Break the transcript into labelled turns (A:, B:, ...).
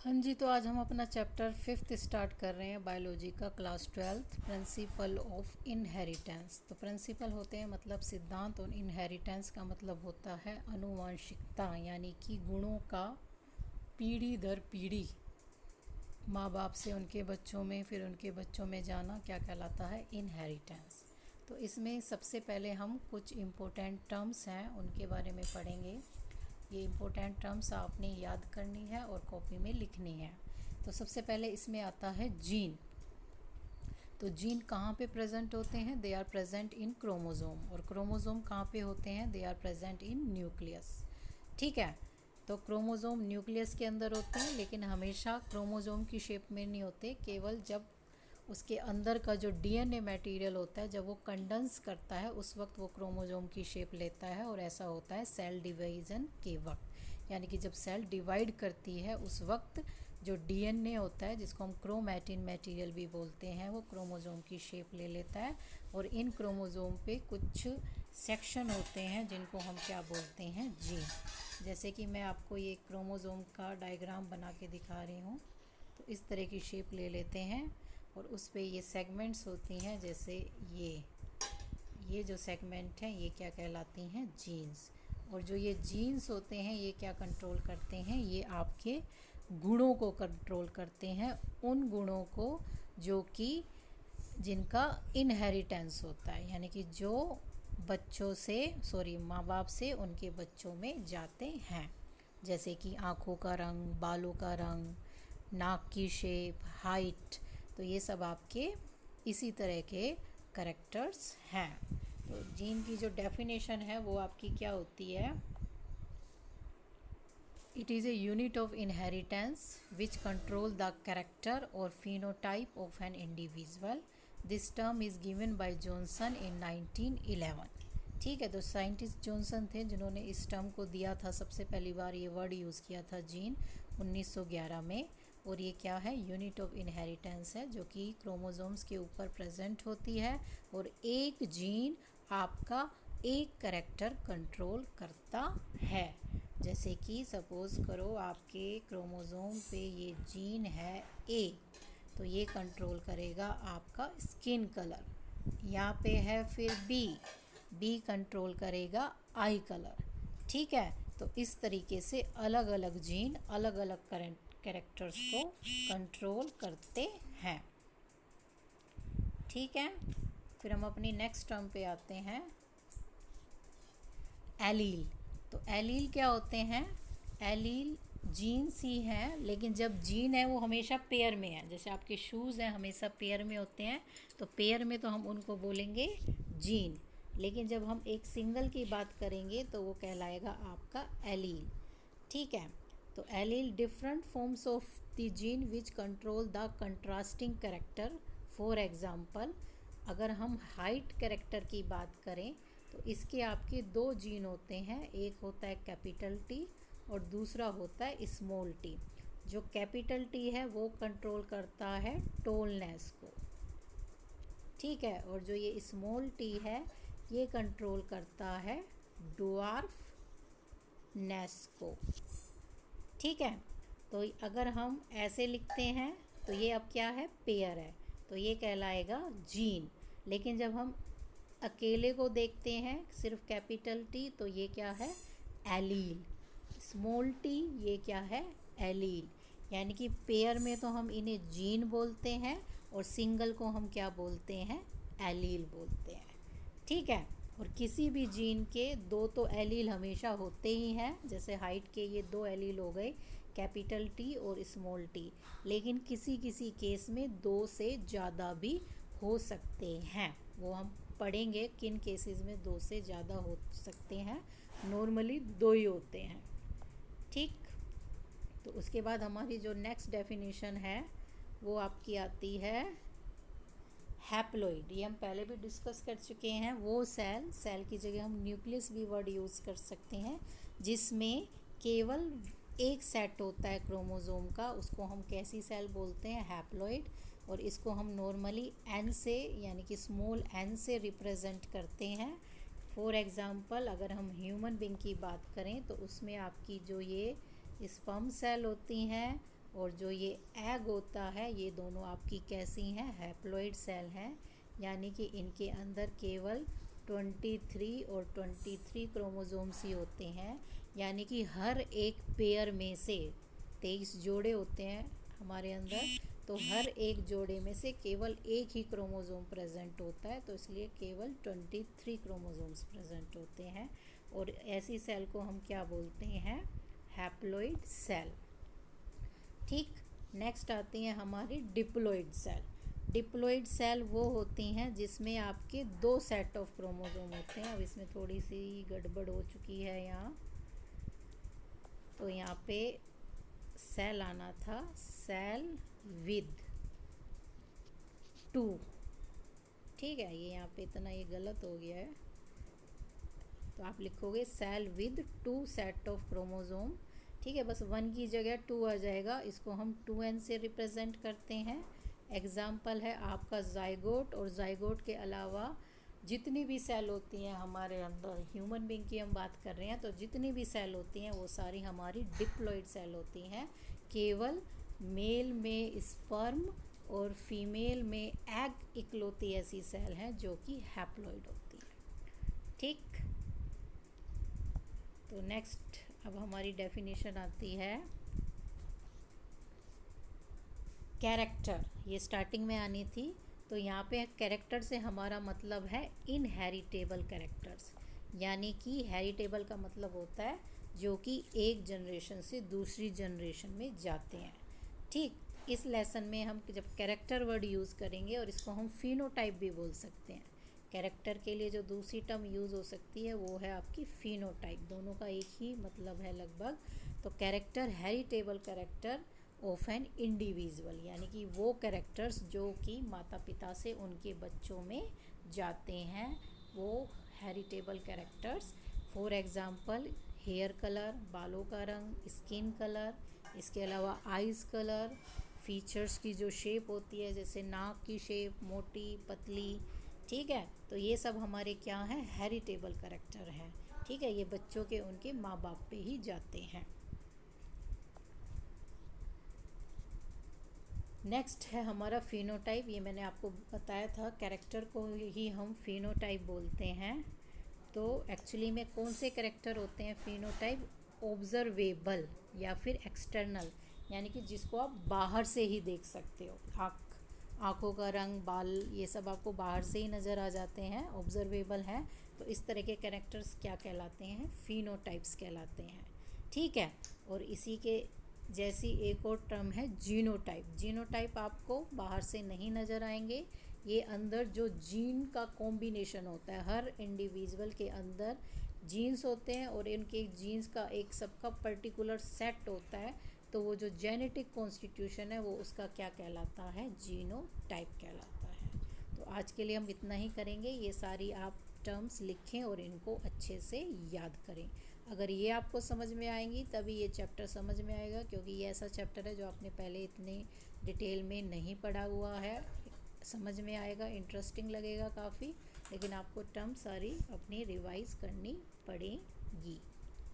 A: हाँ जी, तो आज हम अपना चैप्टर 5th स्टार्ट कर रहे हैं बायोलॉजी का, class 12th, principle of inheritance. तो प्रिंसिपल होते हैं मतलब सिद्धांत, और इनहेरिटेंस का मतलब होता है आनुवंशिकता, यानी कि गुणों का पीढ़ी दर पीढ़ी माँ बाप से उनके बच्चों में, फिर उनके बच्चों में जाना क्या कहलाता है, इनहेरिटेंस। तो इसमें सबसे पहले हम कुछ इम्पोर्टेंट टर्म्स हैं उनके बारे में पढ़ेंगे। ये इम्पोर्टेंट टर्म्स आपने याद करनी है और कॉपी में लिखनी है। तो सबसे पहले इसमें आता है जीन। तो जीन कहाँ पे प्रेजेंट होते हैं? They are present in chromosome. और क्रोमोसोम कहाँ पे होते हैं? They are present in nucleus. ठीक है, तो क्रोमोसोम न्यूक्लियस के अंदर होते हैं, लेकिन हमेशा क्रोमोसोम की शेप में नहीं होते। केवल जब उसके अंदर का जो डीएनए मटेरियल होता है, जब वो कंडेंस करता है, उस वक्त वो क्रोमोसोम की शेप लेता है। और ऐसा होता है सेल डिवीजन के वक्त, यानी कि जब सेल डिवाइड करती है उस वक्त जो डीएनए होता है, जिसको हम क्रोमैटिन मटेरियल भी बोलते हैं, वो क्रोमोसोम की शेप ले लेता है। और इन क्रोमोसोम पे कुछ सेक्शन होते हैं जिनको हम क्या बोलते हैं, जीन। जैसे कि मैं आपको ये क्रोमोसोम का डायग्राम बना के दिखा रही हूँ। तो इस तरह की शेप ले लेते हैं और उस पे ये सेगमेंट्स होती हैं। जैसे ये जो सेगमेंट हैं ये क्या कहलाती हैं, जीन्स। और जो ये जीन्स होते हैं ये क्या कंट्रोल करते हैं, ये आपके गुणों को कंट्रोल करते हैं, उन गुणों को जो कि जिनका इनहेरिटेंस होता है, यानी कि जो बच्चों से माँ बाप से उनके बच्चों में जाते हैं। जैसे कि आँखों का रंग, बालों का रंग, नाक की शेप, हाइट। तो ये सब आपके इसी तरह के करेक्टर्स हैं। तो जीन की जो डेफिनेशन है वो आपकी क्या होती है? It is a unit of inheritance which control the character or phenotype of an individual. This term is given by Johnson in 1911. ठीक है, तो साइंटिस्ट जॉनसन थे जिन्होंने इस टर्म को दिया था, सबसे पहली बार ये वर्ड यूज़ किया था जीन 1911 में। और ये क्या है? यूनिट ऑफ इनहेरिटेंस है, जो कि क्रोमोसोम्स के ऊपर प्रेजेंट होती है। और एक जीन आपका एक करेक्टर कंट्रोल करता है। जैसे कि सपोज़ करो आपके क्रोमोसोम पे ये जीन है ए, तो ये कंट्रोल करेगा आपका स्किन कलर। यहाँ पे है फिर बी कंट्रोल करेगा आई कलर। ठीक है, तो इस तरीके से अलग अलग जीन अलग अलग कैरेक्टर्स को कंट्रोल करते हैं। ठीक है, फिर हम अपनी नेक्स्ट टर्म पे आते हैं, एलील। तो एलील क्या होते हैं? एलील जीन्स ही हैं, लेकिन जब जीन है वो हमेशा पेयर में है। जैसे आपके शूज़ हैं हमेशा पेयर में होते हैं, तो पेयर में तो हम उनको बोलेंगे जीन। लेकिन जब हम एक सिंगल की बात करेंगे तो वो कहलाएगा आपका एलील। ठीक है, तो allele different forms of the gene which control the contrasting character. For example, अगर हम हाइट कैरेक्टर की बात करें तो इसके आपके दो जीन होते हैं, एक होता है कैपिटल टी और दूसरा होता है स्मॉल टी। जो कैपिटल टी है वो कंट्रोल करता है टोलनेस को। ठीक है, और जो ये स्मॉल टी है ये कंट्रोल करता है ड्वार्फनेस को। ठीक है, तो अगर हम ऐसे लिखते हैं तो ये अब क्या है, पेयर है, तो ये कहलाएगा जीन। लेकिन जब हम अकेले को देखते हैं सिर्फ कैपिटल टी, तो ये क्या है, एलील। स्मॉल टी ये क्या है, एलील। यानी कि पेयर में तो हम इन्हें जीन बोलते हैं और सिंगल को हम क्या बोलते हैं, एलील बोलते हैं। ठीक है, और किसी भी जीन के दो तो एलील हमेशा होते ही हैं। जैसे हाइट के ये दो एलील हो गए, कैपिटल टी और स्मॉल टी। लेकिन किसी किसी केस में दो से ज़्यादा भी हो सकते हैं, वो हम पढ़ेंगे किन केसेस में दो से ज़्यादा हो सकते हैं। नॉर्मली दो ही होते हैं। ठीक, तो उसके बाद हमारी जो नेक्स्ट डेफिनेशन है वो आपकी आती है हैप्लॉइड। ये हम पहले भी डिस्कस कर चुके हैं। वो सेल की जगह हम न्यूक्लियस भी वर्ड यूज़ कर सकते हैं, जिसमें केवल एक सेट होता है क्रोमोसोम का, उसको हम कैसी सेल बोलते हैं, हैप्लॉइड। और इसको हम नॉर्मली एन से, यानी कि स्मॉल एन से रिप्रेजेंट करते हैं। फॉर एग्ज़ाम्पल, अगर हम ह्यूमन बीइंग की बात करें तो उसमें आपकी जो ये स्पर्म सेल होती हैं और जो ये एग होता है ये दोनों आपकी कैसी हैं, हैप्लॉइड सेल हैं, यानी कि इनके अंदर केवल 23 और 23 क्रोमोसोम्स ही होते हैं, यानी कि हर एक पेयर में से 23 जोड़े होते हैं हमारे अंदर, तो हर एक जोड़े में से केवल एक ही क्रोमोसोम प्रेजेंट होता है, तो इसलिए केवल 23 क्रोमोसोम्स प्रेजेंट होते हैं। और ऐसी सेल को हम क्या बोलते हैं, हैप्लॉइड सेल। ठीक, नेक्स्ट आती हैं हमारी डिप्लॉइड सेल। डिप्लॉइड सेल वो होती हैं जिसमें आपके 2 सेट ऑफ क्रोमोसोम होते हैं। अब इसमें थोड़ी सी गड़बड़ हो चुकी है यहाँ, तो यहाँ पे सेल आना था सेल विद 2। ठीक है, ये यहाँ पे इतना ये गलत हो गया है, तो आप लिखोगे cell with 2 set of chromosome. ठीक है, बस 1 की जगह 2 आ जाएगा, इसको हम 2n से रिप्रेजेंट करते हैं। एग्जाम्पल है आपका जाइगोट, और जाइगोट के अलावा जितनी भी सेल होती हैं हमारे अंदर, ह्यूमन बीइंग की हम बात कर रहे हैं, तो जितनी भी सेल होती हैं वो सारी हमारी डिप्लॉइड सेल होती हैं। केवल मेल में स्पर्म और फीमेल में एग इकलौती ऐसी सेल हैं जो कि हैप्लॉइड होती है। ठीक, तो नेक्स्ट अब हमारी डेफिनेशन आती है कैरेक्टर। ये स्टार्टिंग में आनी थी, तो यहाँ पे कैरेक्टर से हमारा मतलब है इनहेरिटेबल कैरेक्टर्स, यानी कि हेरिटेबल का मतलब होता है जो कि एक जनरेशन से दूसरी जनरेशन में जाते हैं। ठीक, इस लेसन में हम जब कैरेक्टर वर्ड यूज़ करेंगे, और इसको हम फिनोटाइप भी बोल सकते हैं। कैरेक्टर के लिए जो दूसरी टर्म यूज़ हो सकती है वो है आपकी फिनोटाइप, दोनों का एक ही मतलब है लगभग। तो character heritable character of an individual, यानी कि वो कैरेक्टर्स जो कि माता पिता से उनके बच्चों में जाते हैं, वो heritable characters. For example hair colour, बालों का रंग, स्किन कलर, इसके अलावा आइज़ कलर, फीचर्स की जो शेप होती है जैसे नाक की शेप, मोटी पतली। ठीक है, तो ये सब हमारे क्या हैं, हेरिटेबल कैरेक्टर हैं। ठीक है, ये बच्चों के उनके माँ बाप पे ही जाते हैं। नेक्स्ट है हमारा फिनोटाइप। ये मैंने आपको बताया था, कैरेक्टर को ही हम फिनोटाइप बोलते हैं। तो एक्चुअली में कौन से कैरेक्टर होते हैं फिनोटाइप, ऑब्जर्वेबल या फिर एक्सटर्नल, यानी कि जिसको आप बाहर से ही देख सकते हो। आँखों का रंग, बाल, ये सब आपको बाहर से ही नज़र आ जाते हैं, ऑब्जर्वेबल हैं। तो इस तरह के कैरेक्टर्स क्या कहलाते हैं, फिनोटाइप्स कहलाते हैं। ठीक है, और इसी के जैसी एक और टर्म है जीनोटाइप। जीनोटाइप आपको बाहर से नहीं नज़र आएंगे, ये अंदर जो जीन का कॉम्बिनेशन होता है, हर इंडिविजुअल के अंदर जीन्स होते हैं और इनके जीन्स का एक सबका पर्टिकुलर सेट होता है, तो वो जो जेनेटिक कॉन्स्टिट्यूशन है वो उसका क्या कहलाता है, जीनोटाइप कहलाता है। तो आज के लिए हम इतना ही करेंगे, ये सारी आप टर्म्स लिखें और इनको अच्छे से याद करें। अगर ये आपको समझ में आएंगी तभी ये चैप्टर समझ में आएगा, क्योंकि ये ऐसा चैप्टर है जो आपने पहले इतने डिटेल में नहीं पढ़ा हुआ है। समझ में आएगा, इंटरेस्टिंग लगेगा काफ़ी, लेकिन आपको टर्म सारी अपनी रिवाइज़ करनी पड़ेगी।